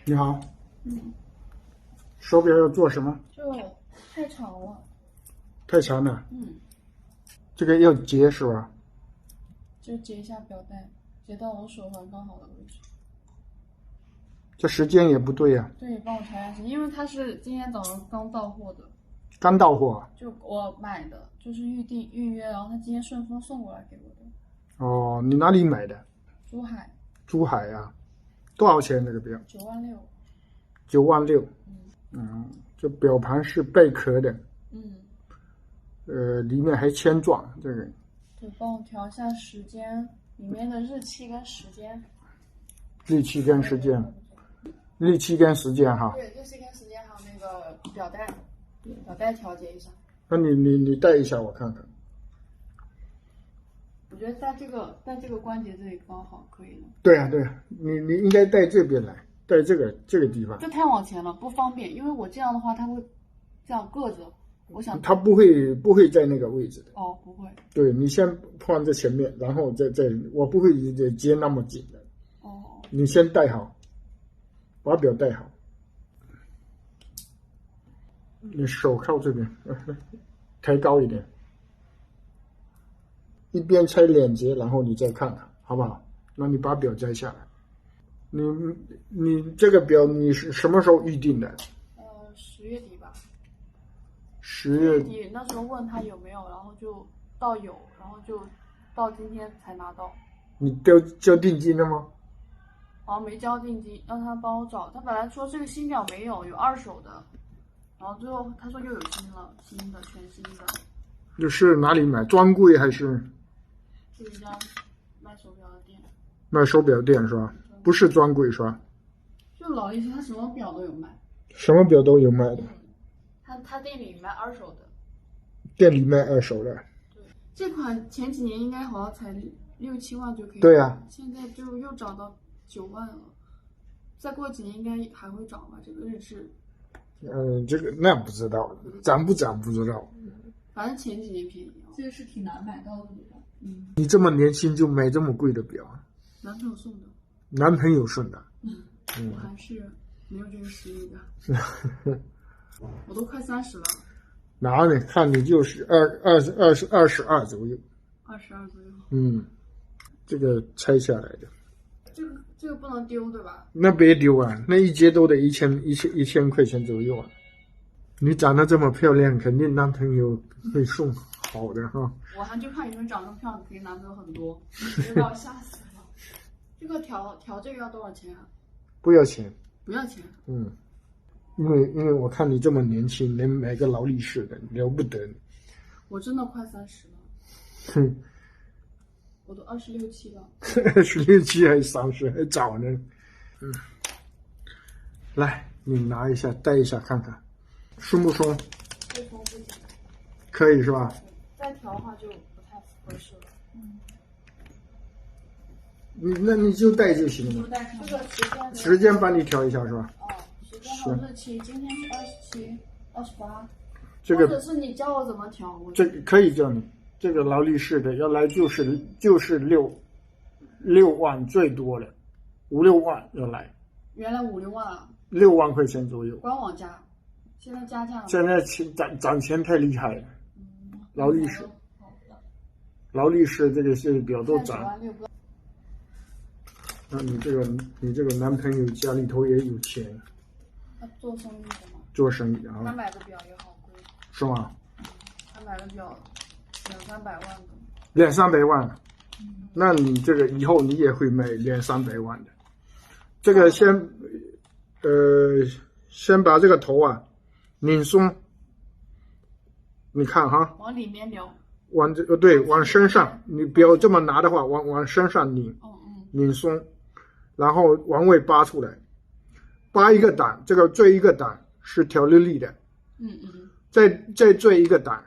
你好，嗯，手表要做什么？就太长了。太长了，嗯，这个要结是吧？就截一下表带，截到我手环刚好的位置。这时间也不对呀、对，帮我查一下，因为它是今天早上刚到货的，刚到货。就我买的，就是预约，然后他今天顺丰送过来给我的。哦，你哪里买的？珠海珠海呀、多少钱这个表96000。 ？96000。嗯这表盘是贝壳的，嗯，里面还铅状，这个对，帮我调一下时间，里面的日期跟时间。日期跟时间，日期跟时间哈。对，日期跟时间还有那个表带，表带调节一下。那你戴一下我看看。我觉得在这个关节这里刚好可以了。对呀、对呀、你应该戴这边来，戴这个地方。这太往前了，不方便，因为我这样的话，它会这样硌着。我想它不会在那个位置的。哦，不会对，你先放在前面，然后再我不会接那么紧的。哦，你先戴好，把表戴好。你手靠这边，抬高一点，一边拆两节，然后你再看看，好不好？那你把表摘下来。你这个表你是什么时候预定的10月底吧。 ？10月底那时候问他有没有，然后就到有，然后就到今天才拿到。你交定金了吗？好像没交定金，让他帮我找。他本来说这个新表没有，有二手的，然后最后他说又有新了，新的全新的。这是哪里买？专柜还是是一家卖手表的店，卖手表店是吧？不是专柜是吧？就老一些，他什么表都有卖。什么表都有卖的，他店里卖二手的。店里卖二手的。对，这款前几年应该好像才6-7万就可以。对呀现在就又涨到9万了，再过几年应该还会涨吧？这个日志，这个那不知道，涨不涨不知道。反正前几年便宜哦。这个是挺难买到的表。你这么年轻就买这么贵的表，男朋友送的，男朋友送的。我还是没有这个实力的。我都快30了。哪里看你就是22左右。22左右。这个拆下来的，这个不能丢对吧？那别丢啊，那一节都得一千块钱左右啊。你长得这么漂亮，肯定男朋友会送好的哈。我还就看女生长得漂亮，肯定男朋友很多，就把我吓死了。这个调这个要多少钱啊？不要钱。不要钱。因为我看你这么年轻，能买个劳力士的了不得。我真的快30了。哼，我都26、7了。 26、7还30还早呢。来，你拿一下戴一下看看，松不松？这风不紧，可以是吧？再调的话就不太合适了。那你就戴就行了。这个时间帮你调一下是吧？哦，时间还有日期，今天是27、28。这个或者是你教我怎么调？这个可以教你。这个劳力士的要来就是6万最多的，5、6万要来原来5、6万啊，6万块钱左右。官网价，现在加价了吗？现在涨钱太厉害了，劳力士这个表都涨。 29.6万。那你这个男朋友家里头也有钱，他做生意的嘛，做生意他啊，买的表也好贵，是吗他买的表200-300万的。 ？200-300万，那你这个以后你也会买200-300万的。这个先把这个头啊拧松，你看哈，往里面撩。往身上，你表这么拿的话，往身上拧，拧松，然后往外扒出来，扒一个档，这个坠一个档是调日历的，再坠一个档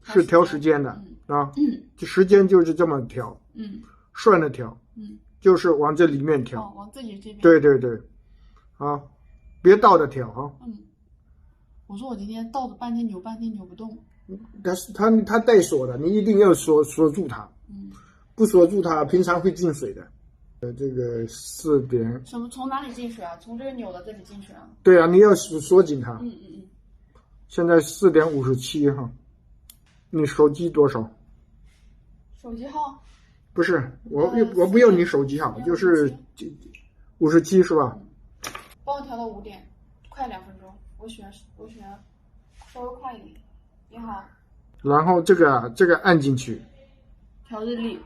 是调时间的啊，时间就是这么调，顺着调，就是往这里面调，往自己这边。对，啊，别倒着调哈。我说我今天倒着半天扭不动。但是它带锁的，你一定要锁住它，不锁住它，平常会进水的。这个4点，什么？从哪里进水啊？从这个钮的这里进水啊？对啊，你要锁紧它。嗯嗯嗯。现在4点57哈，你手机多少？手机号？不是，我不要你手机号，就是57是吧？帮我调到5点，快2分钟。我喜欢稍微快一点。你好。然后这个按进去。调日历。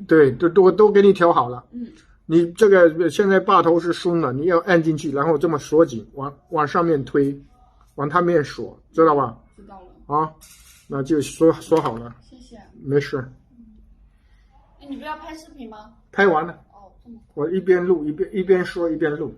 对，都给你调好了。嗯。你这个现在把头是松的，你要按进去，然后这么锁紧，往上面推，往它面锁，知道吧？知道了。啊，那就锁好了。谢谢。没事。哎，你不要拍视频吗？拍完了。哦，这么快。我一边录一边说一边录。